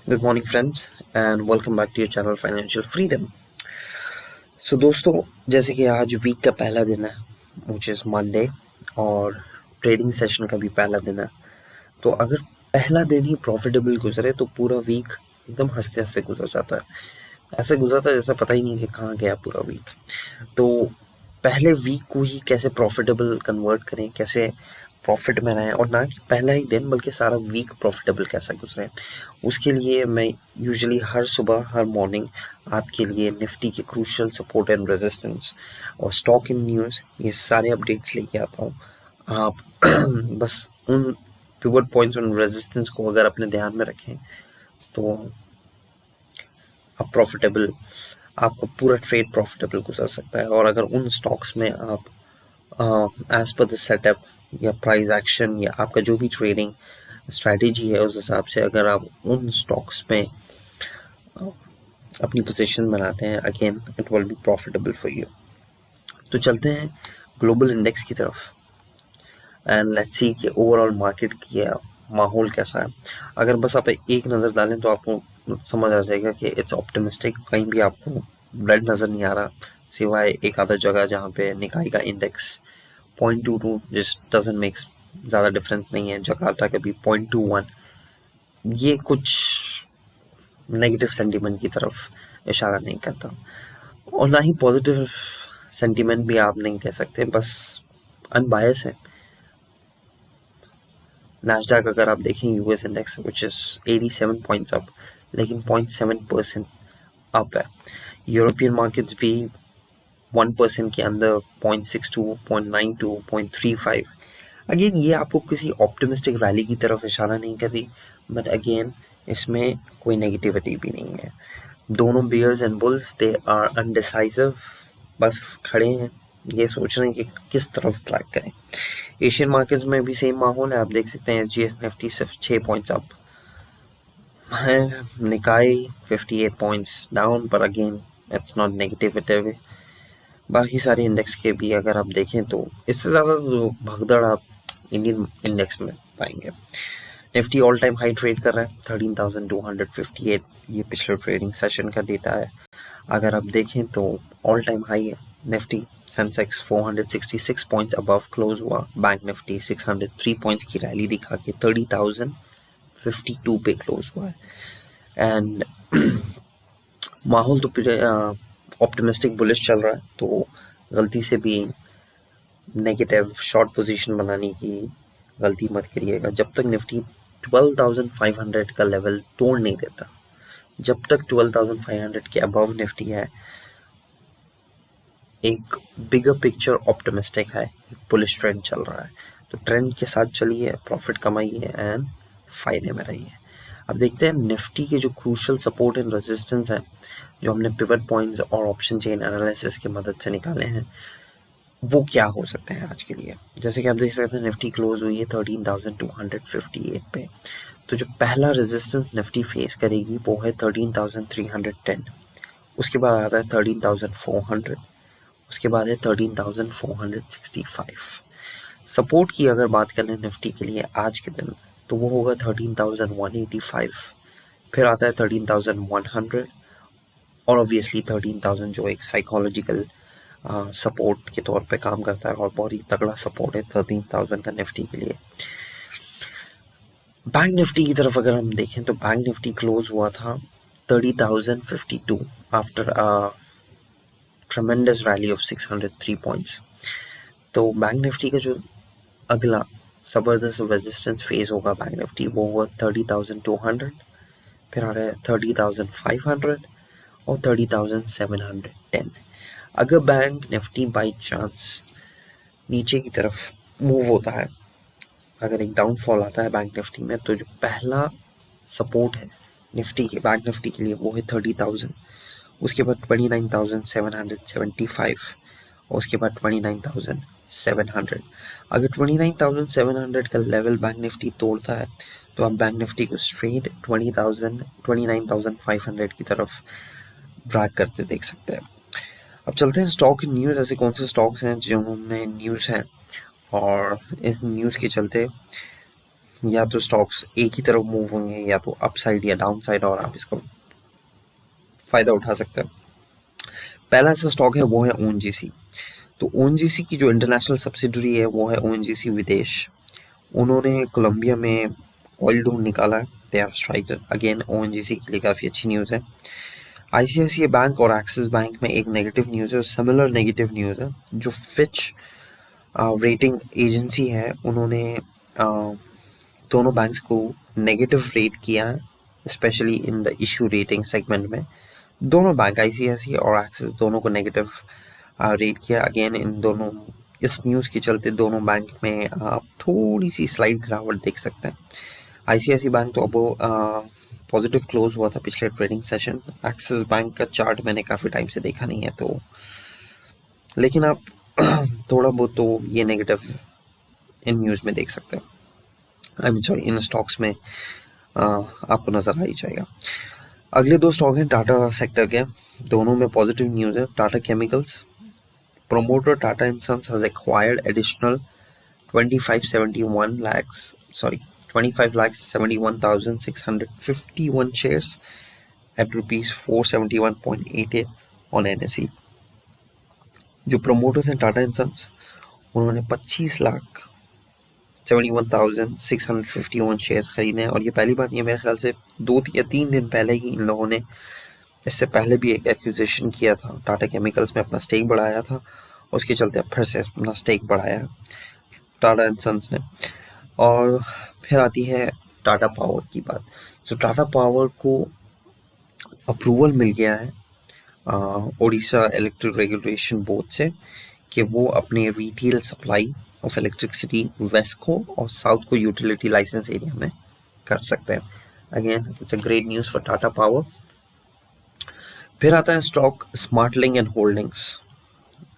Good morning friends and welcome back to your channel financial freedom. So दोस्तों, जैसे कि आज वीक का पहला दिन है व्हिच इज़ मंडे और ट्रेडिंग सेशन का भी पहला दिन है। तो अगर पहला दिन ही प्रॉफिटेबल गुजरे तो पूरा वीक एकदम हंसते हंसते गुजर जाता है। ऐसे गुजरता है जैसे पता ही नहीं कि कहाँ गया पूरा वीक। तो पहले वीक को ही कैसे प्रॉफिटेबल कन्वर्ट करें, कैसे प्रॉफिट में रहें, और ना कि पहला ही दिन बल्कि सारा वीक प्रॉफिटेबल कैसा गुजरे, उसके लिए मैं यूजुअली हर सुबह हर मॉर्निंग आपके लिए निफ्टी के क्रूशियल सपोर्ट एंड रेजिस्टेंस और स्टॉक इन न्यूज़ ये सारे अपडेट्स लेके आता हूँ। आप बस उन पिवट पॉइंट्स उन रेजिस्टेंस को अगर अपने ध्यान में रखें तो आप प्रॉफिटेबल आपका पूरा ट्रेड प्रॉफिटेबल गुजर सकता है। और अगर उन स्टॉक्स में आप एज पर द सेटअप या प्राइस एक्शन या आपका जो भी ट्रेडिंग स्ट्रैटेजी है उस हिसाब से अगर आप उन स्टॉक्स में अपनी पोजीशन बनाते हैं, again it will be profitable for you. तो चलते हैं ग्लोबल इंडेक्स की तरफ एंड लेट्स सी कि ओवरऑल मार्केट की माहौल कैसा है। अगर बस आप एक नज़र डालें तो आपको समझ आ जाएगा कि इट्स ऑप्टिमिस्टिक। कहीं भी आपको रेड नज़र नहीं आ रहा सिवाय एक आधा जगह जहाँ पे निकाई का इंडेक्स 0.22 जिस डजंट मेक्स ज़्यादा डिफरेंस नहीं है। जकार्ता का भी 0.21, ये कुछ नेगेटिव सेंटीमेंट की तरफ इशारा नहीं करता और ना ही पॉजिटिव सेंटीमेंट भी आप नहीं कह सकते, बस अनबायस है। नैस्डैक अगर आप देखें US index which is 87 points up, लेकिन 0.7% अप है। यूरोपियन मार्केट्स भी 1% के अंदर 0.62, 0.92, 0.35। अगेन ये आपको किसी ऑप्टिमिस्टिक रैली की तरफ इशारा नहीं कर रही, बट अगेन इसमें कोई नेगेटिविटी भी नहीं है। दोनों bears and bulls they are undecisive, बस खड़े हैं, ये सोच रहे हैं कि किस तरफ ट्रैक करें। एशियन मार्केट्स में भी सेम माहौल है। आप देख सकते हैं एसजीएस निफ्टी सिर्फ 6 पॉइंट्स अप है, निकाई 58 पॉइंट्स डाउन, पर अगेन इट्स नॉट नेगेटिव। बाकी सारे इंडेक्स के भी अगर आप देखें तो इससे ज़्यादा तो भगदड़ आप इंडियन इंडेक्स में पाएंगे। Nifty all time high trade कर रहा है 13,258, ये पिछले ट्रेडिंग सेशन का डेटा है। अगर आप देखें तो ऑल टाइम हाई है Nifty. Sensex 466 points above close हुआ। बैंक निफ्टी 603 पॉइंट्स की रैली दिखा के 30,052 पे क्लोज हुआ है। एंड माहौल तो ऑप्टिमिस्टिक बुलिश चल रहा है, तो गलती से भी नेगेटिव शॉर्ट पोजीशन बनाने की गलती मत करिएगा। जब तक निफ्टी 12,500 का लेवल तोड़ नहीं देता, जब तक 12,500 के अबव निफ्टी है, एक बिगर पिक्चर ऑप्टिमिस्टिक है, एक बुलिश ट्रेंड चल रहा है। तो ट्रेंड के साथ चलिए, प्रॉफिट कमाइए एंड फायदे में रहिए। अब देखते हैं निफ्टी के जो क्रूशियल सपोर्ट एंड रेजिस्टेंस है, जो हमने पिवट पॉइंट्स और ऑप्शन चेन एनालिसिस की मदद से निकाले हैं, वो क्या हो सकते हैं आज के लिए। जैसे कि आप देख सकते हैं निफ्टी क्लोज हुई है 13,258 पे। तो जो पहला रेजिस्टेंस निफ्टी फेस करेगी वो है 13,310, उसके बाद आता है 13,400, उसके बाद है 13,465। सपोर्ट की अगर बात करें निफ्टी के लिए आज के दिन तो वो होगा 13,185, फिर आता है 13,100 और ऑब्वियसली 13,000 जो एक साइकोलॉजिकल सपोर्ट के तौर पे काम करता है और बहुत ही तगड़ा सपोर्ट है 13,000 का निफ्टी के लिए। बैंक निफ्टी की तरफ अगर हम देखें तो बैंक निफ्टी क्लोज हुआ था 30,052 आफ्टर ट्रेमेंडस रैली ऑफ 603 पॉइंट्स। तो बैंक निफ्टी का जो अगला ज़बरदस्त रेजिस्टेंस फेज होगा बैंक निफ्टी वो हुआ 30,200, फिर आ रहा है 30,500 और 30,710। अगर बैंक निफ्टी बाई चांस नीचे की तरफ मूव होता है, अगर एक डाउनफॉल आता है बैंक निफ्टी में, तो जो पहला सपोर्ट है निफ्टी के बैंक निफ्टी के लिए वो है 30,000, उसके बाद 29,775 और उसके बाद 29,700। अगर 29,700 का लेवल बैंक निफ्टी तोड़ता है तो आप बैंक निफ्टी को स्ट्रेट 29,500 की तरफ ड्रैग करते देख सकते हैं। अब चलते हैं स्टॉक न्यूज़। ऐसे कौन से स्टॉक्स हैं जिनमें न्यूज़ है और इस न्यूज़ के चलते या तो स्टॉक्स एक ही तरफ मूव होंगे, या तो अपसाइड या डाउन साइड, और आप इसका फायदा उठा सकते हैं। पहला ऐसा स्टॉक है वो है ओएनजीसी। तो ओएनजीसी की जो इंटरनेशनल सब्सिडरी है वो है ओएनजीसी विदेश। उन्होंने कोलंबिया में ऑयल ढूंढ निकाला है, दे हैव स्ट्राइकड अगेन। ओएनजीसी के लिए काफ़ी अच्छी न्यूज़ है। आईसीआईसीआई बैंक और एक्सिस बैंक में एक नेगेटिव न्यूज़ है, सिमिलर नेगेटिव न्यूज़ है। जो फिच रेटिंग एजेंसी है, उन्होंने दोनों बैंक्स को नेगेटिव रेट किया है, specially in the issue rating segment में। दोनों बैंक आईसीआईसीआई और एक्सिस दोनों को नेगेटिव रेट किया अगेन। इन दोनों इस न्यूज़ के चलते दोनों बैंक में आप थोड़ी सी स्लाइड गिरावट देख सकते हैं। आईसीआईसीआई बैंक तो अब पॉजिटिव क्लोज हुआ था पिछले ट्रेडिंग सेशन। एक्सिस बैंक का चार्ट मैंने काफ़ी टाइम से देखा नहीं है, तो लेकिन आप थोड़ा बहुत तो ये नेगेटिव इन न्यूज़ में देख सकते हैं। I mean sorry, in stocks में आपको नज़र आ ही जाएगा। अगले दो स्टॉक हैं टाटा सेक्टर के, दोनों में पॉजिटिव न्यूज़ है। Tata chemicals, promoter Tata & Sons has acquired additional 25,71,651 shares at rupees 471.88 on NSE। जो promoters हैं टाटा एंड सन्स, उन्होंने 25,71,651 शेयर्स खरीदे हैं। और ये पहली बार नहीं है, मेरे ख्याल से 2 या 3 दिन पहले ही इन लोगों ने, इससे पहले भी एक एक्विजिशन किया था, टाटा केमिकल्स में अपना स्टेक बढ़ाया था, उसके चलते अब फिर से अपना स्टेक बढ़ाया टाटा एंड सन्स ने। और फिर आती है टाटा पावर की बात। सो टाटा पावर को अप्रूवल मिल गया है ओडिशा इलेक्ट्रिक रेगुलेशन बोर्ड से कि वो अपने retail supply of electricity west को और साउथ को यूटिलिटी लाइसेंस एरिया में कर सकते हैं। Again it's a great news for Tata power. फिर आता है स्टॉक स्मार्टलिंक एंड होल्डिंग्स।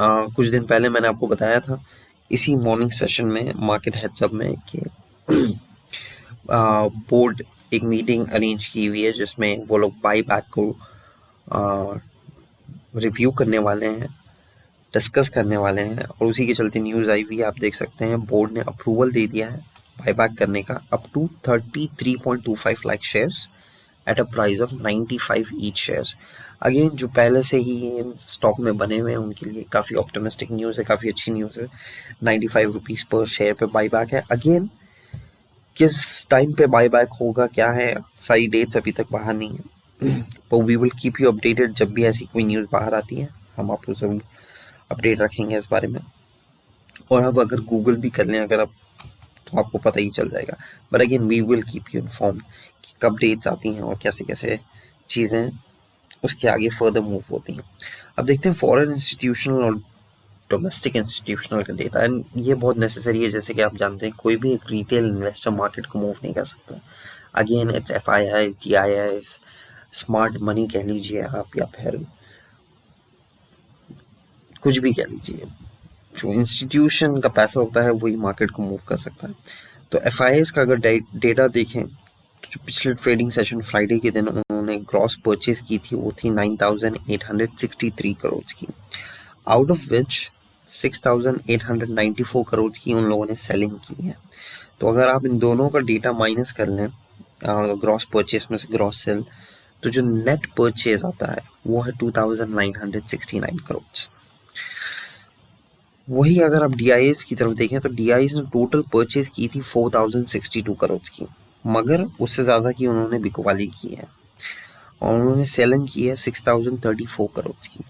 कुछ दिन पहले मैंने आपको बताया था इसी मॉर्निंग सेशन में, मार्केट हेड्सअप में, कि बोर्ड एक मीटिंग अरेंज की हुई है जिसमें वो लोग बाई बैक को रिव्यू करने वाले हैं, डिस्कस करने वाले हैं। और उसी के चलते न्यूज़ आई हुई है, आप देख सकते हैं बोर्ड ने अप्रूवल दे दिया है बाई बैक करने का up to 33.25 lakh shares at a price of 95 each shares. Again जो पहले से ही स्टॉक में बने हुए हैं उनके लिए काफ़ी ऑप्टिमिस्टिक न्यूज़ है, काफ़ी अच्छी न्यूज़ है। 95 रुपीज़ पर शेयर पे बाई बैक है। अगेन किस टाइम पे बाई बैक होगा, क्या है, सारी डेट्स अभी तक बाहर नहीं है, पर we will keep you updated. जब भी ऐसी कोई न्यूज़ बाहर आती है हम आपको ज़रूर अपडेट रखेंगे इस बारे में। और अब अगर गूगल भी कर लें अगर आप, तो आपको पता ही चल जाएगा। But again we will keep you informed कि कब डेट्स आती हैं और कैसे कैसे चीज़ें उसके आगे फर्दर मूव होती हैं। अब देखते हैं फॉरेन इंस्टीट्यूशनल और डोमेस्टिक इंस्टीट्यूशनल का डेटा, एंड ये बहुत नेसेसरी है। जैसे कि आप जानते हैं कोई भी एक रिटेल इन्वेस्टर मार्केट को मूव नहीं कर सकता। Again it's FIIs, DIIs, smart money कह लीजिए आप, या फिर कुछ भी कह लीजिए, जो इंस्टीट्यूशन का पैसा होता है वही मार्केट को मूव कर सकता है। तो FIIs का अगर डेटा देखें तो जो पिछले ट्रेडिंग सेशन फ्राइडे के दिन उन्होंने ग्रॉस परचेज की थी वो थी 9,863 करोड़ की, आउट ऑफ विच 6,894 करोड़ की उन लोगों ने सेलिंग की है। तो अगर आप इन दोनों का डेटा माइनस कर लें ग्रॉस परचेज में से ग्रॉस सेल, तो जो नेट परचेज आता है वो है 2,969 करोड़। वही अगर आप DIAs की तरफ देखें तो DIAs ने टोटल परचेज की थी 4,062 करोड़ की, मगर उससे ज़्यादा की उन्होंने बिकवाली की है और उन्होंने सेलिंग की है 6,034 करोड़ की।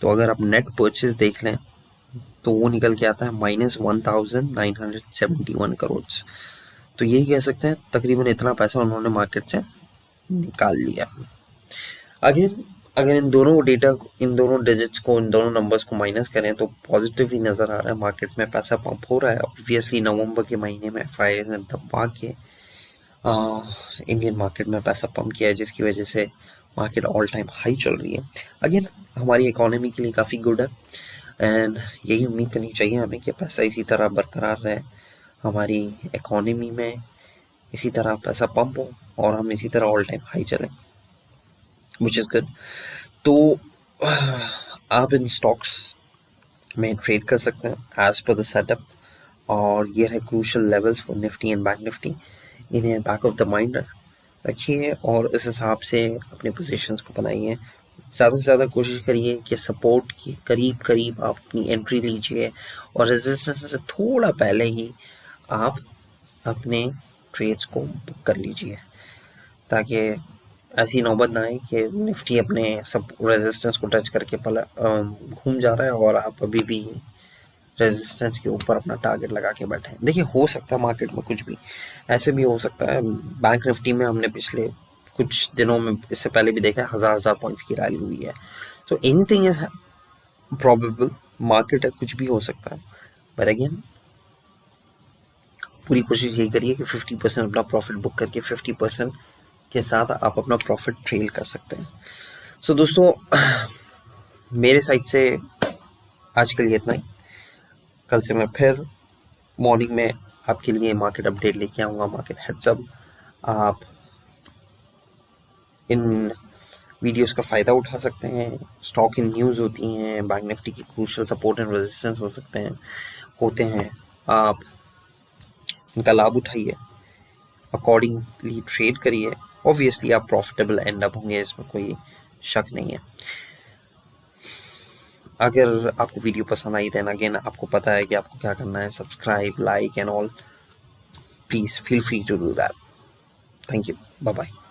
तो अगर आप नेट परचेज देख लें तो वो निकल के आता है -1,971 करोड़। तो यही कह सकते हैं तकरीबन इतना पैसा उन्होंने मार्केट से निकाल लिया। अगेन अगर इन दोनों डेटा, इन दोनों डिजिट्स को, इन दोनों नंबर्स को माइनस करें तो पॉजिटिव ही नज़र आ रहा है, मार्केट में पैसा पंप हो रहा है। ऑब्वियसली नवंबर के महीने में FIIs ने दबा के इंडियन मार्केट में पैसा पंप किया है, जिसकी वजह से मार्केट ऑल टाइम हाई चल रही है। अगेन हमारी इकोनॉमी के लिए काफ़ी गुड है, एंड यही उम्मीद करनी चाहिए हमें कि पैसा इसी तरह बरकरार रहे, हमारी इकोनॉमी में इसी तरह पैसा पंप हो और हम इसी तरह ऑल टाइम हाई चलें, विच इज़ गुड। तो आप इन स्टॉक्स में ट्रेड कर सकते हैं एज पर द सेटअप, और ये है crucial levels for Nifty and bank Nifty. इन्हें बैक ऑफ द माइंड रखिए और इस हिसाब से अपने पोजीशंस को बनाइए। ज़्यादा से ज़्यादा कोशिश करिए कि सपोर्ट के करीब करीब आप अपनी एंट्री लीजिए और रेजिस्टेंस से थोड़ा पहले ही आप अपने ट्रेड्स को बुक कर लीजिए, ताकि ऐसी नौबत ना आए कि निफ्टी अपने सब रेजिस्टेंस को टच करके घूम जा रहा है और आप अभी भी रेजिस्टेंस के ऊपर अपना टारगेट लगा के बैठे हैं। देखिए, हो सकता है मार्केट में कुछ भी ऐसे भी हो सकता है। बैंक निफ्टी में हमने पिछले कुछ दिनों में इससे पहले भी देखा है, हजार पॉइंट्स की रैली हुई है। So anything is probable, market है, कुछ भी हो सकता है। बट अगेन पूरी कोशिश यही करिए कि 50% अपना प्रॉफिट बुक करके 50% के साथ आप अपना प्रॉफिट ट्रेल कर सकते हैं। सो दोस्तों, मेरे साइड से आज के लिए इतना ही। कल से मैं फिर मॉर्निंग में आपके लिए मार्केट अपडेट लेके आऊँगा, मार्केट हेड्सअप। आप इन वीडियोस का फ़ायदा उठा सकते हैं। स्टॉक इन न्यूज़ होती हैं, बैंक निफ्टी की क्रूशियल सपोर्ट एंड रेजिस्टेंस होते हैं। आप इनका लाभ उठाइए, अकॉर्डिंगली ट्रेड करिए। ऑब्वियसली आप प्रॉफिटेबल एंड अप होंगे, इसमें कोई शक नहीं है। अगर आपको वीडियो पसंद आई देन अगेन आपको पता है कि आपको क्या करना है, subscribe, like and all. Please feel free to do that. Thank you, bye bye.